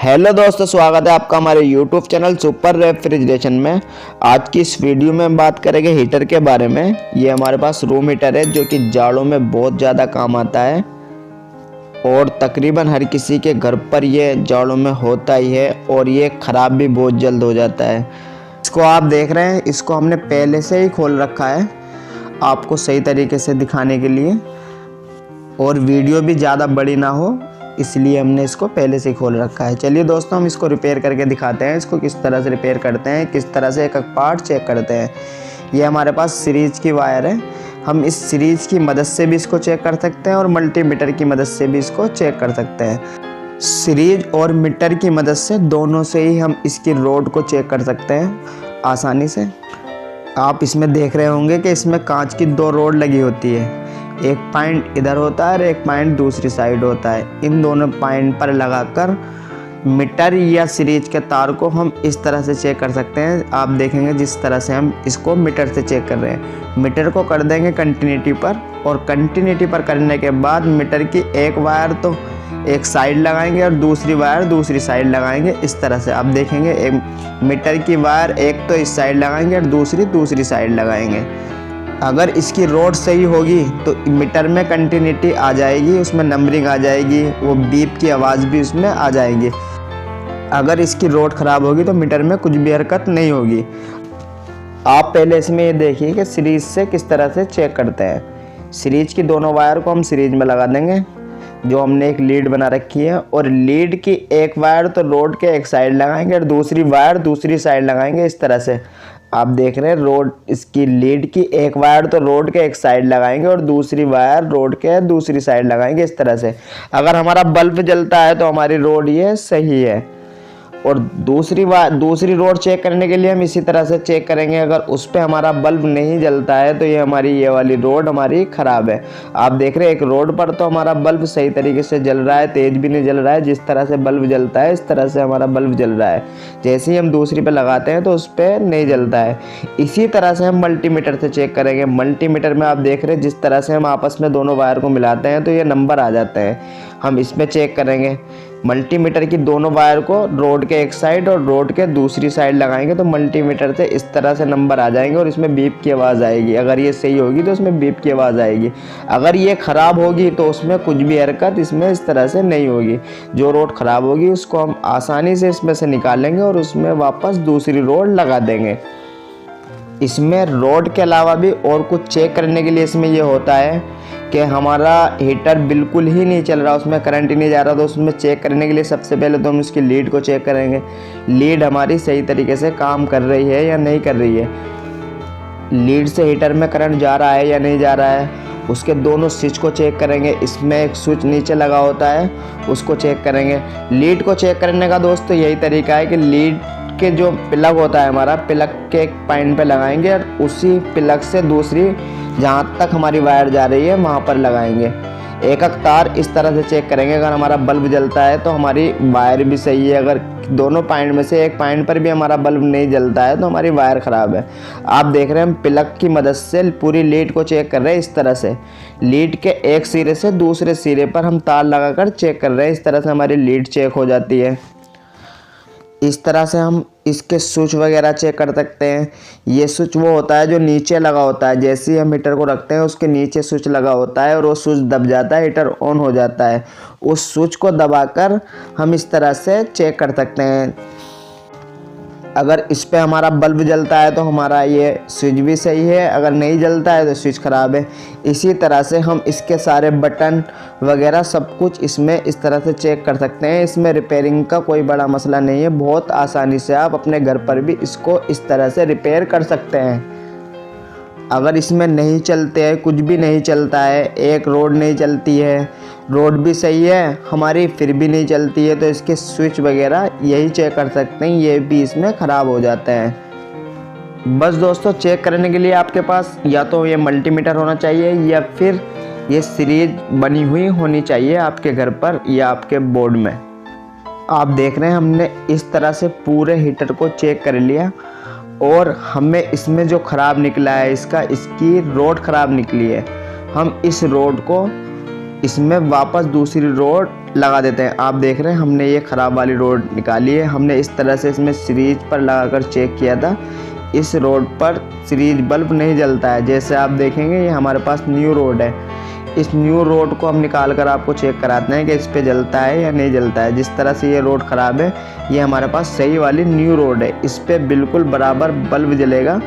Hello दोस्तों, स्वागत है आपका हमारे YouTube चैनल सुपर रेफ्रिजरेशन में। आज की इस वीडियो में हम बात करेंगे हीटर के बारे में। ये हमारे पास रूम हीटर है जो कि जाड़ों में बहुत ज़्यादा काम आता है और तकरीबन हर किसी के घर पर ये जाड़ों में होता ही है और ये ख़राब भी बहुत जल्द हो जाता है। इसको आप देख रहे हैं, इसको हमने पहले से ही खोल रखा है आपको सही तरीके से दिखाने के लिए, और वीडियो भी ज़्यादा बड़ी ना हो इसलिए हमने इसको पहले से ही खोल रखा है। चलिए दोस्तों, हम इसको रिपेयर करके दिखाते हैं। इसको किस तरह से रिपेयर करते हैं, किस तरह से एक एक पार्ट चेक करते हैं। ये हमारे पास सीरीज की वायर है, हम इस सीरीज की मदद से भी इसको चेक कर सकते हैं और मल्टीमीटर की मदद से भी इसको चेक कर सकते हैं। सीरीज और मीटर की मदद से दोनों से ही हम इसकी रोड को चेक कर सकते हैं आसानी से। आप इसमें देख रहे होंगे कि इसमें कांच की दो रोड लगी होती है, एक पॉइंट इधर होता है और एक पॉइंट दूसरी साइड होता है। इन दोनों पॉइंट पर लगाकर मीटर या सीरीज के तार को हम इस तरह से चेक कर सकते हैं। आप देखेंगे जिस तरह से हम इसको मीटर से चेक कर रहे हैं। मीटर को कर देंगे कंटिन्यूटी पर, और कंटिन्यूटी पर करने के बाद मीटर की एक वायर तो एक साइड लगाएंगे और दूसरी वायर दूसरी साइड लगाएंगे। इस तरह से आप देखेंगे एक मीटर की वायर एक तो इस साइड लगाएंगे और दूसरी साइड लगाएंगे। अगर इसकी रोड सही होगी तो मीटर में कंटिन्यूटी आ जाएगी, उसमें नंबरिंग आ जाएगी, वो बीप की आवाज़ भी उसमें आ जाएगी। अगर इसकी रोड ख़राब होगी तो मीटर में कुछ भी हरकत नहीं होगी। आप पहले इसमें ये देखिए कि सीरीज से किस तरह से चेक करते हैं। सीरीज की दोनों वायर को हम सीरीज में लगा देंगे, जो हमने एक लीड बना रखी है, और लीड की एक वायर तो रोड के एक साइड लगाएंगे और दूसरी वायर दूसरी साइड लगाएंगे। इस तरह से आप देख रहे हैं रोड, इसकी लीड की एक वायर तो रोड के एक साइड लगाएंगे और दूसरी वायर रोड के दूसरी साइड लगाएंगे। इस तरह से अगर हमारा बल्ब जलता है तो हमारी रोड ये सही है। और दूसरी रोड चेक करने के लिए हम इसी तरह से चेक करेंगे। अगर उस पर हमारा बल्ब नहीं जलता है तो ये हमारी ये वाली रोड हमारी ख़राब है। आप देख रहे हैं एक रोड पर तो हमारा बल्ब सही तरीके से जल रहा है, तेज़ भी नहीं जल रहा है। जिस तरह से बल्ब जलता है इस तरह से हमारा बल्ब जल रहा है। जैसे ही हम दूसरी पे लगाते हैं तो उस पर नहीं जलता है। इसी तरह से हम मल्टीमीटर से चेक करेंगे। मल्टीमीटर में आप देख रहे हैं जिस तरह से हम आपस में दोनों वायर को मिलाते हैं तो ये नंबर आ जाते हैं। हम इसमें चेक करेंगे। मल्टीमीटर की दोनों वायर को रोड के एक साइड और रोड के दूसरी साइड लगाएंगे तो मल्टीमीटर से इस तरह से नंबर आ जाएंगे और इसमें बीप की आवाज़ आएगी। अगर ये सही होगी तो उसमें बीप की आवाज़ आएगी। अगर ये ख़राब होगी तो उसमें कुछ भी हरकत इसमें इस तरह से नहीं होगी। जो रोड ख़राब होगी उसको हम आसानी से इसमें से निकालेंगे और उसमें वापस दूसरी रोड लगा देंगे। इसमें रोड के अलावा भी और कुछ चेक करने के लिए इसमें ये होता है कि हमारा हीटर बिल्कुल ही नहीं चल रहा, उसमें करंट ही नहीं जा रहा, तो उसमें चेक करने के लिए सबसे पहले तो हम उसकी लीड को चेक करेंगे। लीड हमारी सही तरीके से काम कर रही है या नहीं कर रही है, लीड से हीटर में करंट जा रहा है या नहीं जा रहा है। उसके दोनों स्विच को चेक करेंगे। इसमें एक स्विच नीचे लगा होता है, उसको चेक करेंगे। लीड को चेक करने का दोस्तों यही तरीका है कि लीड के जो प्लग होता है हमारा, प्लग के एक पॉइंट पे लगाएंगे और उसी प्लग से दूसरी जहाँ तक हमारी वायर जा रही है वहाँ पर लगाएंगे। एक एक तार इस तरह से चेक करेंगे। अगर हमारा बल्ब जलता है तो हमारी वायर भी सही है। अगर दोनों पॉइंट में से एक पॉइंट पर भी हमारा बल्ब नहीं जलता है तो हमारी वायर ख़राब है। आप देख रहे हैं हम प्लग की मदद से पूरी लीड को चेक कर रहे हैं। इस तरह से लीड के एक सिरे से दूसरे सिरे पर हम तार लगाकर चेक कर रहे हैं। इस तरह से हमारी लीड चेक हो जाती है। इस तरह से हम इसके स्विच वगैरह चेक कर सकते हैं। ये स्विच वो होता है जो नीचे लगा होता है। जैसे ही हम हीटर को रखते हैं उसके नीचे स्विच लगा होता है और वो स्विच दब जाता है, हीटर ऑन हो जाता है। उस स्विच को दबाकर हम इस तरह से चेक कर सकते हैं। अगर इस पे हमारा बल्ब जलता है तो हमारा ये स्विच भी सही है, अगर नहीं जलता है तो स्विच ख़राब है। इसी तरह से हम इसके सारे बटन वगैरह सब कुछ इसमें इस तरह से चेक कर सकते हैं। इसमें रिपेयरिंग का कोई बड़ा मसला नहीं है, बहुत आसानी से आप अपने घर पर भी इसको इस तरह से रिपेयर कर सकते हैं। अगर इसमें नहीं चलते हैं, कुछ भी नहीं चलता है, एक रोड नहीं चलती है, रोड भी सही है हमारी फिर भी नहीं चलती है, तो इसके स्विच वगैरह यही चेक कर सकते हैं, ये भी इसमें ख़राब हो जाते हैं। बस दोस्तों, चेक करने के लिए आपके पास या तो ये मल्टीमीटर होना चाहिए या फिर ये सीरीज बनी हुई होनी चाहिए आपके घर पर या आपके बोर्ड में। आप देख रहे हैं हमने इस तरह से पूरे हीटर को चेक कर लिया और हमें इसमें जो ख़राब निकला है इसकी रोड ख़राब निकली है। हम इस रोड को इसमें वापस दूसरी रोड लगा देते हैं। आप देख रहे हैं हमने ये ख़राब वाली रोड निकाली है। हमने इस तरह से इसमें सीरीज पर लगाकर चेक किया था। इस रोड पर सीरीज बल्ब नहीं जलता है। जैसे आप देखेंगे ये हमारे पास न्यू रोड है। इस न्यू रोड को हम निकाल कर आपको चेक कराते हैं कि इस पे जलता है या नहीं जलता है। जिस तरह से ये रोड ख़राब है, ये हमारे पास सही वाली न्यू रोड है। इस पे बिल्कुल बराबर बल्ब जलेगा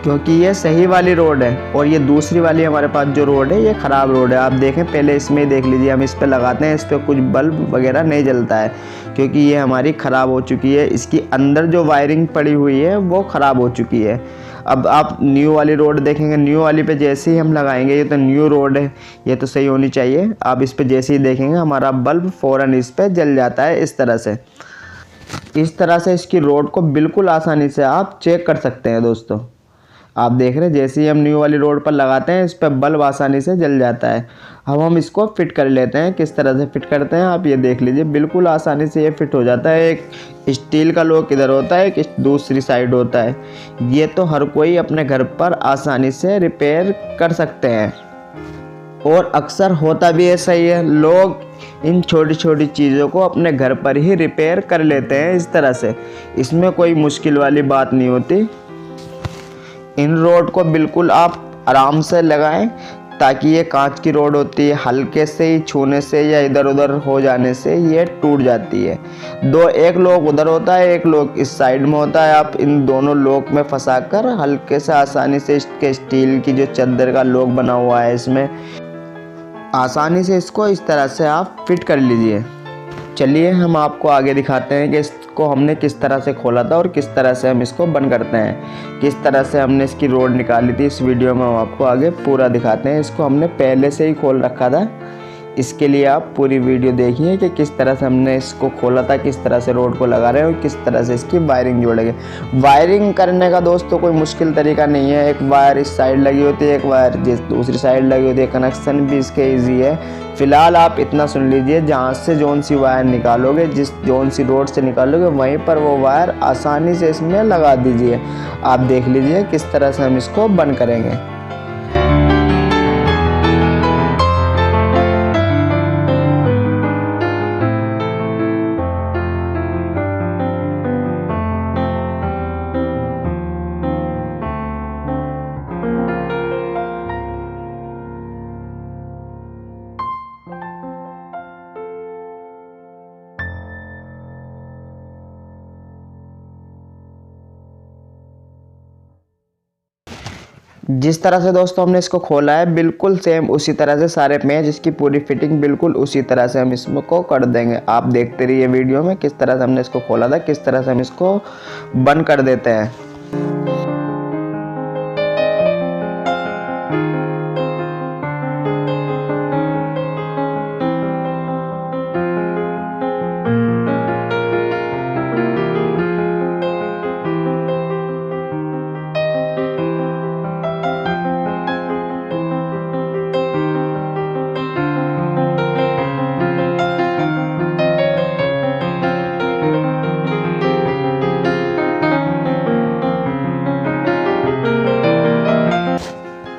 क्योंकि ये सही वाली रोड है। और ये दूसरी वाली हमारे पास जो रोड है ये ख़राब रोड है। आप देखें, पहले इसमें ही देख लीजिए, हम इस पे लगाते हैं, इस पे कुछ बल्ब वगैरह नहीं जलता है क्योंकि ये हमारी ख़राब हो चुकी है। इसकी अंदर जो वायरिंग पड़ी हुई है वो ख़राब हो चुकी है। अब आप न्यू वाली रोड देखेंगे, न्यू वाली पे जैसे ही हम लगाएंगे, ये तो न्यू रोड है, ये तो सही होनी चाहिए। आप इस पे जैसे ही देखेंगे हमारा बल्ब फ़ौरन इस पे जल जाता है। इस तरह से इसकी रोड को बिल्कुल आसानी से आप चेक कर सकते हैं दोस्तों। आप देख रहे हैं जैसे ही हम न्यू वाली रोड पर लगाते हैं, इस पर बल्ब आसानी से जल जाता है। अब हम इसको फिट कर लेते हैं। किस तरह से फिट करते हैं आप ये देख लीजिए, बिल्कुल आसानी से ये फिट हो जाता है। एक स्टील का लॉक इधर होता है, एक दूसरी साइड होता है। ये तो हर कोई अपने घर पर आसानी से रिपेयर कर सकते हैं और अक्सर होता भी ऐसा ही है। लोग इन छोटी छोटी चीज़ों को अपने घर पर ही रिपेयर कर लेते हैं इस तरह से। इसमें कोई मुश्किल वाली बात नहीं होती। इन रोड को बिल्कुल आप आराम से लगाएं ताकि ये कांच की रोड होती है, हल्के से ही छूने से या इधर उधर हो जाने से ये टूट जाती है। एक लॉक उधर होता है, एक लॉक इस साइड में होता है। आप इन दोनों लॉक में फंसाकर हल्के से आसानी से इसके स्टील की जो चादर का लॉक बना हुआ है इसमें आसानी से इसको इस तरह से आप फिट कर लीजिए। चलिए हम आपको आगे दिखाते हैं कि इसको हमने किस तरह से खोला था और किस तरह से हम इसको बंद करते हैं। किस तरह से हमने इसकी रोड निकाली थी इस वीडियो में हम आपको आगे पूरा दिखाते हैं। इसको हमने पहले से ही खोल रखा था, इसके लिए आप पूरी वीडियो देखिए कि किस तरह से हमने इसको खोला था, किस तरह से रोड को लगा रहे हैं और किस तरह से इसकी वायरिंग जोड़ेंगे। वायरिंग करने का दोस्तों कोई मुश्किल तरीका नहीं है। एक वायर इस साइड लगी होती है, एक वायर दूसरी साइड लगी होती है। कनेक्शन भी इसके ईजी है। फिलहाल आप इतना सुन लीजिए, जहाँ से जौन सी वायर निकालोगे, जौन सी रोड से निकालोगे, वहीं पर वो वायर आसानी से इसमें लगा दीजिए। आप देख लीजिए किस तरह से हम इसको बंद करेंगे। जिस तरह से दोस्तों हमने इसको खोला है बिल्कुल सेम उसी तरह से सारे पेंच, इसकी पूरी फिटिंग बिल्कुल उसी तरह से हम इसको कर देंगे। आप देखते रहिए वीडियो में किस तरह से हमने इसको खोला था, किस तरह से हम इसको बंद कर देते हैं।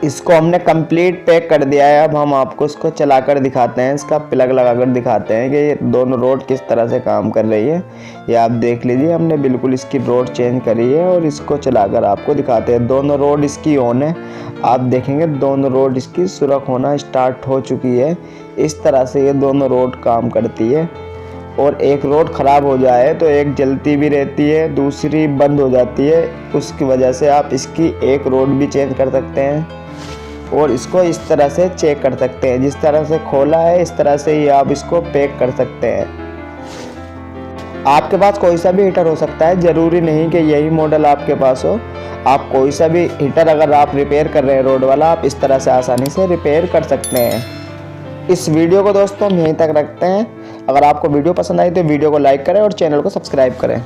इसको हमने कंप्लीट पैक कर दिया है। अब हम आपको इसको चलाकर दिखाते हैं, इसका प्लग लगाकर दिखाते हैं कि ये दोनों रोड किस तरह से काम कर रही है। ये आप देख लीजिए, हमने बिल्कुल इसकी रोड चेंज करी है और इसको चलाकर आपको दिखाते हैं। दोनों रोड इसकी ऑन है। आप देखेंगे दोनों रोड इसकी सुरख होना स्टार्ट हो चुकी है। इस तरह से ये दोनों रोड काम करती है। और एक रोड ख़राब हो जाए तो एक जलती भी रहती है, दूसरी बंद हो जाती है। उसकी वजह से आप इसकी एक रोड भी चेंज कर सकते हैं और इसको इस तरह से चेक कर सकते हैं। जिस तरह से खोला है इस तरह से ही आप इसको पैक कर सकते हैं। आपके पास कोई सा भी हीटर हो सकता है, ज़रूरी नहीं कि यही मॉडल आपके पास हो। आप कोई सा भी हीटर अगर आप रिपेयर कर रहे हैं रोड वाला, आप इस तरह से आसानी से रिपेयर कर सकते हैं। इस वीडियो को दोस्तों हम यहीं तक रखते हैं। अगर आपको वीडियो पसंद आई तो वीडियो को लाइक करें और चैनल को सब्सक्राइब करें।